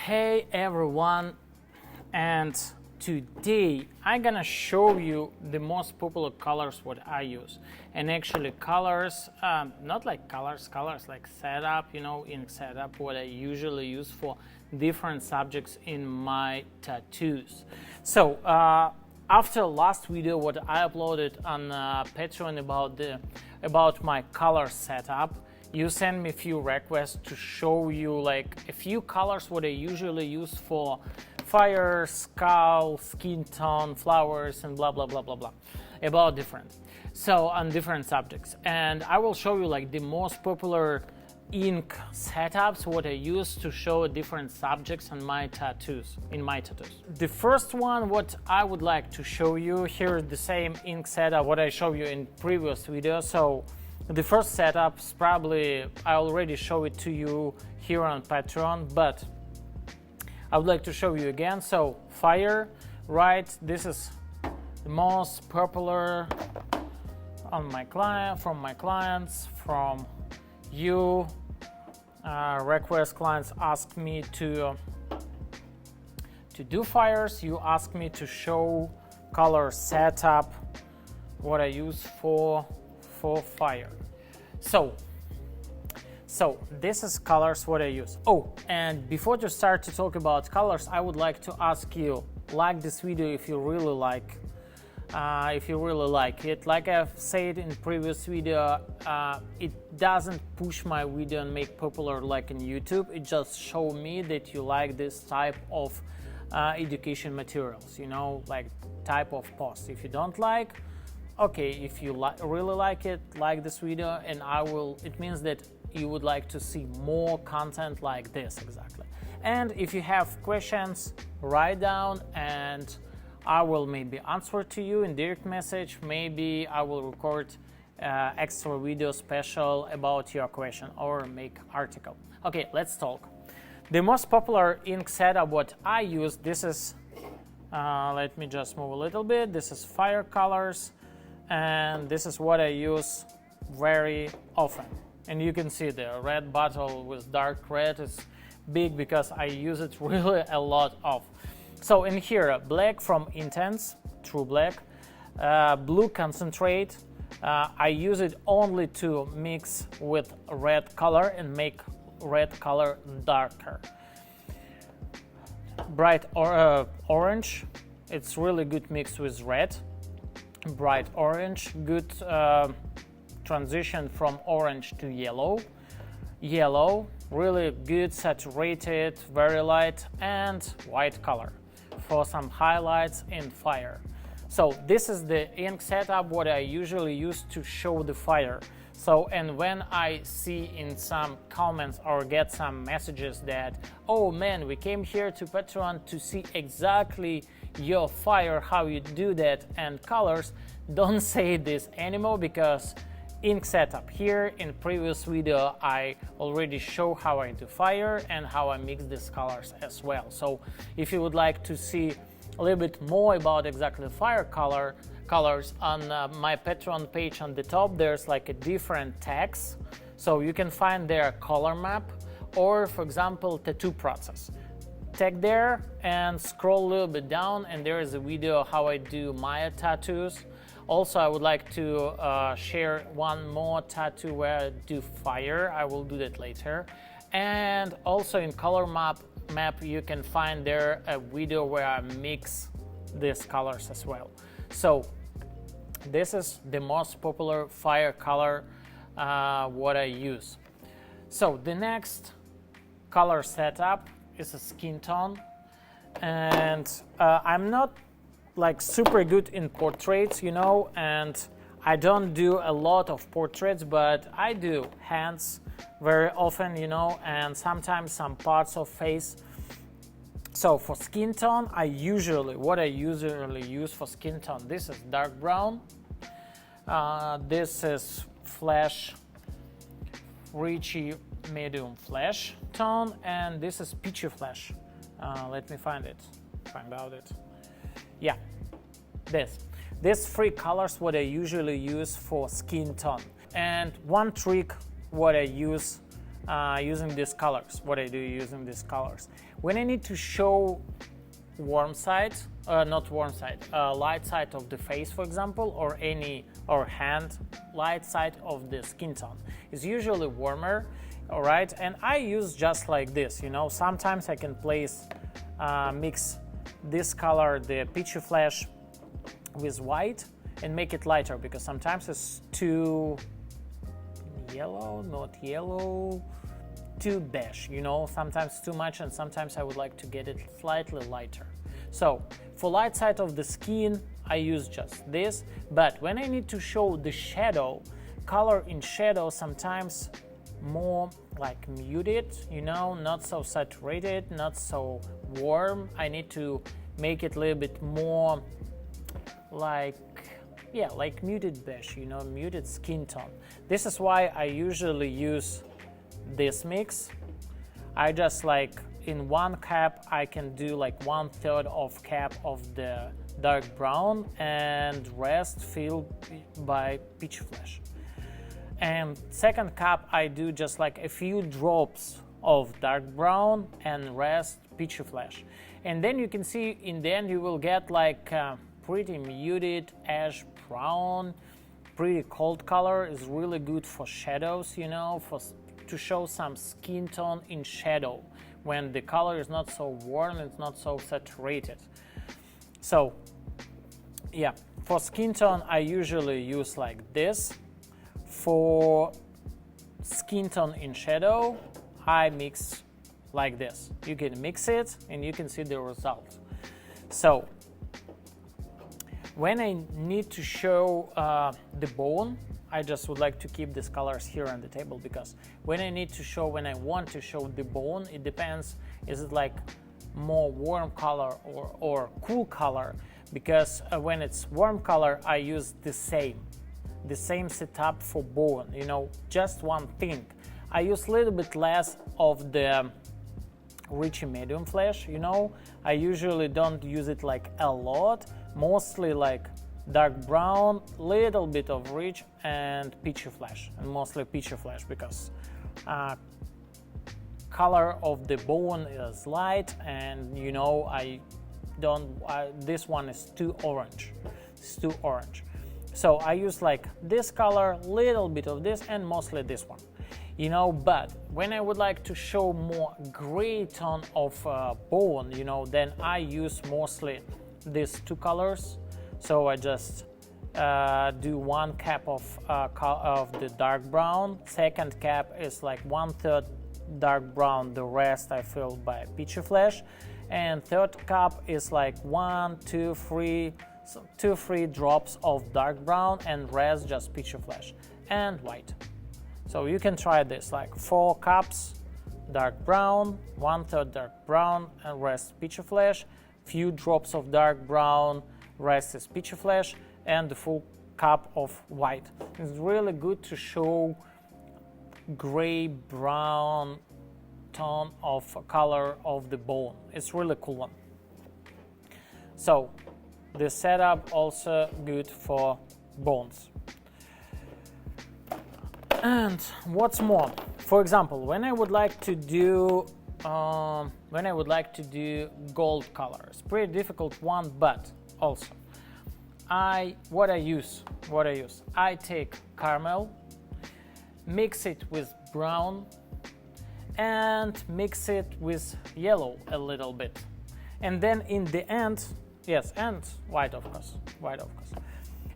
Hey everyone, and today I'm gonna show you the most popular colors what I use. And actually colors, not like colors like setup, in setup what I usually use for different subjects in my tattoos. So after last video what I uploaded on Patreon about my color setup, you send me a few requests to show you like a few colors what I usually use for fire, skull, skin tone, flowers, and blah blah blah blah blah about different, so on different subjects. And I will show you like the most popular ink setups what I use to show different subjects on my tattoos, The first one what I would like to show you here is the same ink setup what I showed you in previous video. So the first setup is probably I already show it to you here on Patreon, but I would like to show you again. So fire, right? This is the most popular on my client, from my clients, from you. Request clients ask me to do fires. You ask me to show color setup what I use for fire. So this is colors what I use. Oh, and before to start to talk about colors, I would like to ask you, like this video if you really like it. Like I've said in previous video, it doesn't push my video and make popular like in YouTube. It just show me that you like this type of education materials, like type of post. If you don't like, okay, if you really like it, like this video, and it means that you would like to see more content like this exactly. And if you have questions, write down and I will maybe answer to you in direct message. Maybe I will record extra video special about your question or make article. Okay, let's talk. The most popular ink setup what I use, this is, let me just move a little bit. This is fire colors. And this is what I use very often. And you can see the red bottle with dark red is big because I use it really a lot of. So in here, black from Intense, True Black, blue concentrate. I use it only to mix with red color and make red color darker. Bright orange, it's really good mix with red. Bright orange, good transition from orange to yellow. Yellow, really good saturated, very light, and white color for some highlights in fire. So this is the ink setup what I usually use to show the fire. So, and when I see in some comments or get some messages that, oh man, we came here to Patreon to see exactly your fire, how you do that, and colors, don't say this anymore because ink setup here in previous video I already show how I do fire and how I mix these colors as well. So if you would like to see a little bit more about exactly fire colors on my Patreon page on the top, there's like a different tags, so you can find their color map, or for example tattoo process. Tag there and scroll a little bit down and there is a video how I do my tattoos. Also I would like to share one more tattoo where I do fire. I will do that later. And also in color map you can find there a video where I mix these colors as well. So this is the most popular fire color what I use. So the next color setup is a skin tone, and I'm not like super good in portraits, and I don't do a lot of portraits, but I do hands very often, and sometimes some parts of face. So for skin tone, what I usually use for skin tone, this is dark brown, this is flesh, richy medium flesh tone, and this is peachy flesh. Let me find out it. Yeah, these three colors what I usually use for skin tone. And one trick what I use using these colors. What I do using these colors. When I need to show warm side, not warm side, light side of the face, for example, or hand light side of the skin tone, is usually warmer, all right? And I use just like this, you know. Sometimes I can mix this color, the Peachy Flash, with white and make it lighter, because sometimes it's too yellow, not yellow, too beige, you know, sometimes too much, and sometimes I would like to get it slightly lighter. So for light side of the skin, I use just this, but when I need to show the shadow, color in shadow, sometimes more like muted, you know, not so saturated, not so warm. I need to make it a little bit more like, yeah, like muted beige, you know, muted skin tone. This is why I usually use this mix. I just like in one cap I can do like 1/3 of cap of the dark brown and rest filled by Peachy Flash. And second cap I do just like a few drops of dark brown and rest Peachy Flash. And then you can see in the end you will get like pretty muted ash brown, pretty cold color. Is really good for shadows, you know, to show some skin tone in shadow when the color is not so warm, it's not so saturated. So yeah, for skin tone I usually use like this. For skin tone in shadow I mix like this. You can mix it and you can see the result. So when I need to show the bone, I just would like to keep these colors here on the table, because when I want to show the bone, it depends, is it like more warm color or cool color, because when it's warm color I use the same setup for bone, you know, just one thing. I use a little bit less of the Richie Medium Flash, you know. I usually don't use it like a lot, mostly like dark brown, little bit of Rich and Peachy Flash, and mostly Peachy Flash, because color of the bone is light, and you know this one is too orange. It's too orange. So I use like this color, little bit of this, and mostly this one, you know. But when I would like to show more gray tone of bone, you know, then I use mostly these two colors. So I just do one cap of the dark brown. Second cap is like 1/3 dark brown, the rest I fill by Peachy Flash. And third cap is like 2-3 drops of dark brown, and rest just Peachy Flash and white. So you can try this, like 4 cups dark brown, 1/3 dark brown, and rest Peachy Flash, few drops of dark brown, rest is Peachy Flash, and the full cup of white. It's really good to show gray brown tone of color of the bone. It's really cool one. So the setup also good for bones. And what's more, for example, when I would like to do gold color, it's pretty difficult one, but also what I use, I take caramel, mix it with brown, and mix it with yellow a little bit, and then in the end, yes, and white of course,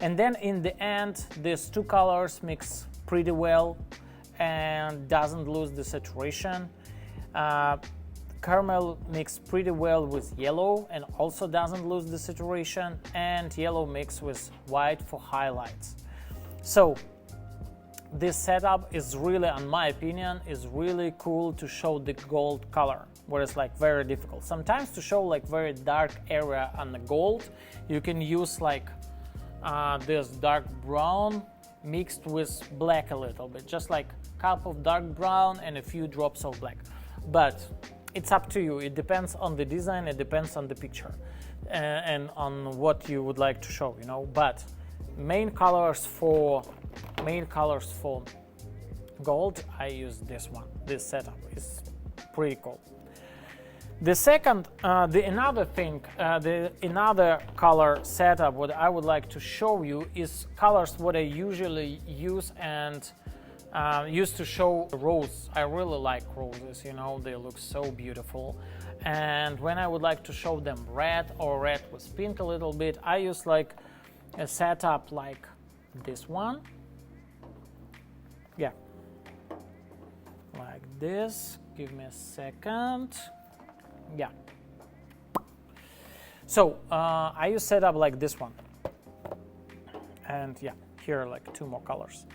and then in the end these two colors mix pretty well and doesn't lose the saturation. Caramel mix pretty well with yellow and also doesn't lose the saturation, and yellow mix with white for highlights. So this setup is really, in my opinion, is really cool to show the gold color, where it's like very difficult. Sometimes to show like very dark area on the gold, you can use like this dark brown mixed with black a little bit, just like cup of dark brown and a few drops of black. But it's up to you. It depends on the design, it depends on the picture, and on what you would like to show, you know. But main colors for gold, I use this one. this setup is pretty cool. The second, another color setup what I would like to show you is colors what I usually use and used to show rose. I really like roses, you know, they look so beautiful. And when I would like to show them red or red with pink a little bit, I use like a setup like this one. Yeah, like this. Give me a second. Yeah. So I use setup like this one. And yeah, here are like two more colors.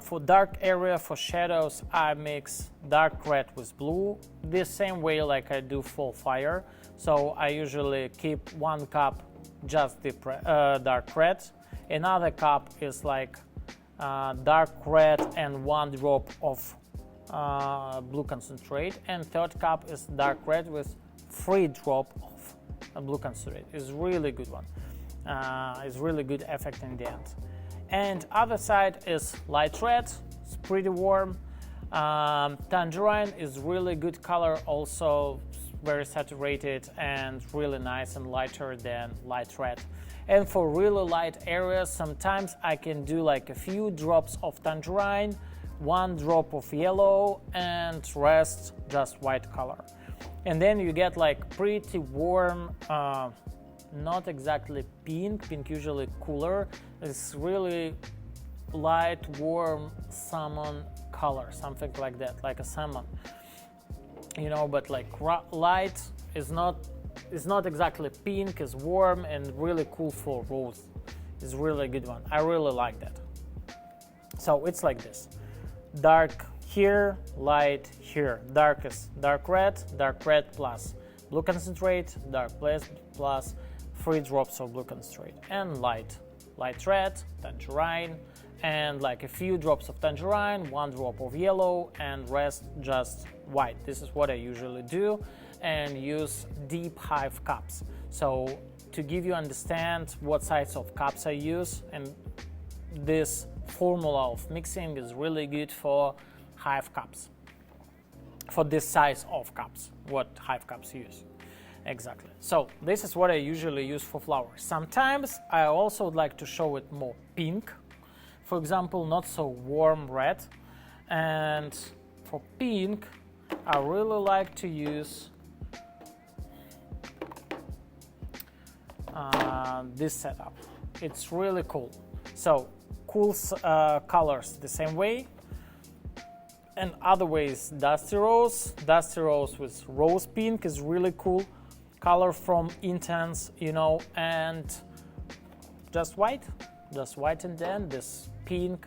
For dark area, for shadows, I mix dark red with blue, the same way like I do for fire. So I usually keep one cup just the dark red, another cup is like dark red and one drop of blue concentrate, and third cup is dark red with 3 drops of blue concentrate. It's really good one. It's really good effect in the end. And other side is light red, it's pretty warm. Tangerine is really good color, also very saturated and really nice and lighter than light red. And for really light areas, sometimes I can do like a few drops of tangerine, 1 drop of yellow, and rest just white color. And then you get like pretty warm, not exactly pink usually cooler, it's really light warm salmon color, something like that, like a salmon, you know, but like light is not exactly pink, is warm and really cool for rose. It's really good one, I really like that. So it's like this, dark here, light here, dark is dark red plus blue concentrate, dark plus 3 drops of blue concentrate, and light red, tangerine, and like a few drops of tangerine, 1 drop of yellow, and rest just white. This is what I usually do, and use deep hive cups. So to give you understand what size of cups I use, and this formula of mixing is really good for hive cups, for this size of cups, what hive cups use. Exactly. So this is what I usually use for flowers. Sometimes I also would like to show it more pink, for example, not so warm red. And for pink, I really like to use this setup. It's really cool. So cool colors the same way. And other ways, Dusty Rose with rose pink is really cool color from Intense, you know, and just white, and then this pink,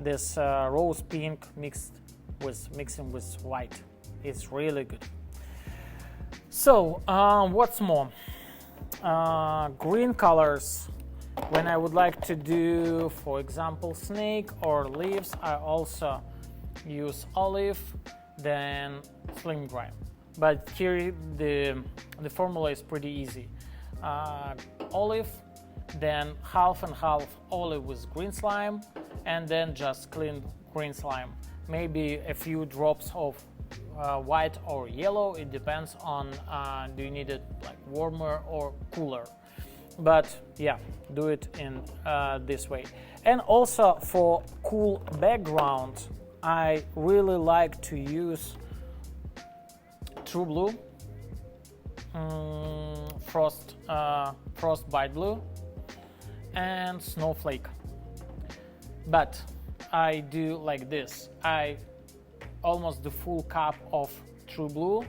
this rose pink mixing with white. It's really good. So what's more, green colors, when I would like to do, for example, snake or leaves, I also use olive, then slim grime. But here the formula is pretty easy. Olive, then half and half olive with green slime, and then just clean green slime. Maybe a few drops of white or yellow. It depends on do you need it like warmer or cooler. But yeah, do it in this way. And also for cool background, I really like to use True Blue, Frostbite Blue, and Snowflake. But I do like this. I almost the full cup of True Blue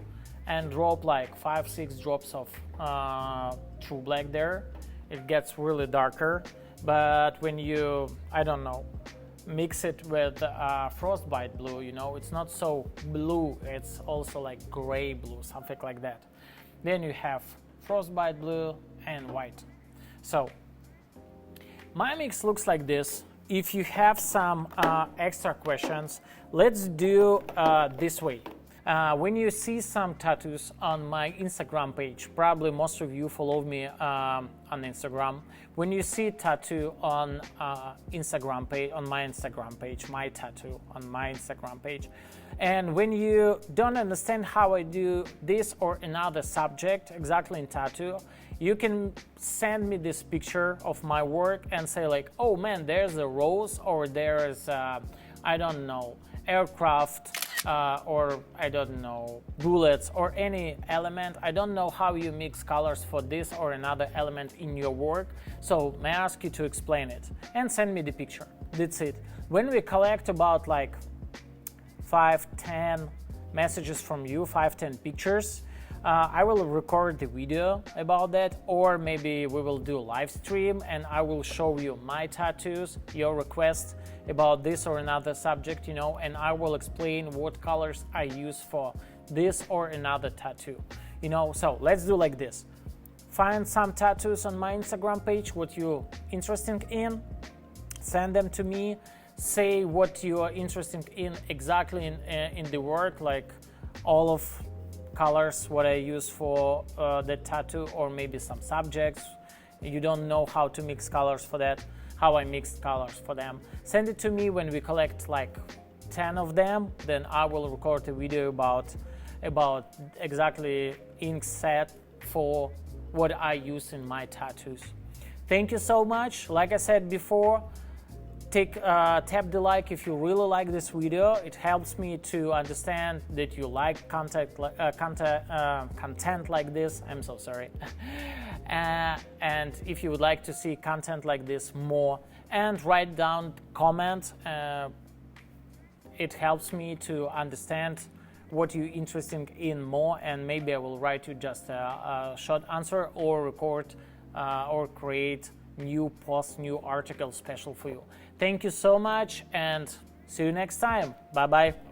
and drop like 5-6 drops of True Black there. It gets really darker, but when you, I don't know, mix it with Frostbite Blue, you know, it's not so blue, it's also like gray blue, something like that. Then you have Frostbite Blue and white. So my mix looks like this. If you have some extra questions, let's do this way. When you see some tattoos on my Instagram page, probably most of you follow me on Instagram. When you see tattoo on Instagram page, on my Instagram page, my tattoo on my Instagram page, and when you don't understand how I do this or another subject exactly in tattoo, you can send me this picture of my work and say like, oh man, there's a rose, or there's I don't know, aircraft, or I don't know, bullets, or any element. I don't know how you mix colors for this or another element in your work, so may I ask you to explain it and send me the picture. That's it. When we collect about like 5-10 messages from you, 5-10 pictures, I will record the video about that, or maybe we will do a live stream and I will show you my tattoos, your requests about this or another subject, you know, and I will explain what colors I use for this or another tattoo, you know. So let's do like this. Find some tattoos on my Instagram page, what you're interested in, send them to me, say what you are interested in exactly in the work, like all of colors, what I use for the tattoo, or maybe some subjects. You don't know how to mix colors for that, how I mixed colors for them. Send it to me. When we collect like 10 of them, then I will record a video about exactly ink set for what I use in my tattoos. Thank you so much. Like I said before, tap the like if you really like this video. It helps me to understand that you like content like this. I'm so sorry. And if you would like to see content like this more, and write down comment, it helps me to understand what you're interested in more, and maybe I will write you just a short answer, or record or create new post, new article special for you. Thank you so much, and see you next time. Bye bye.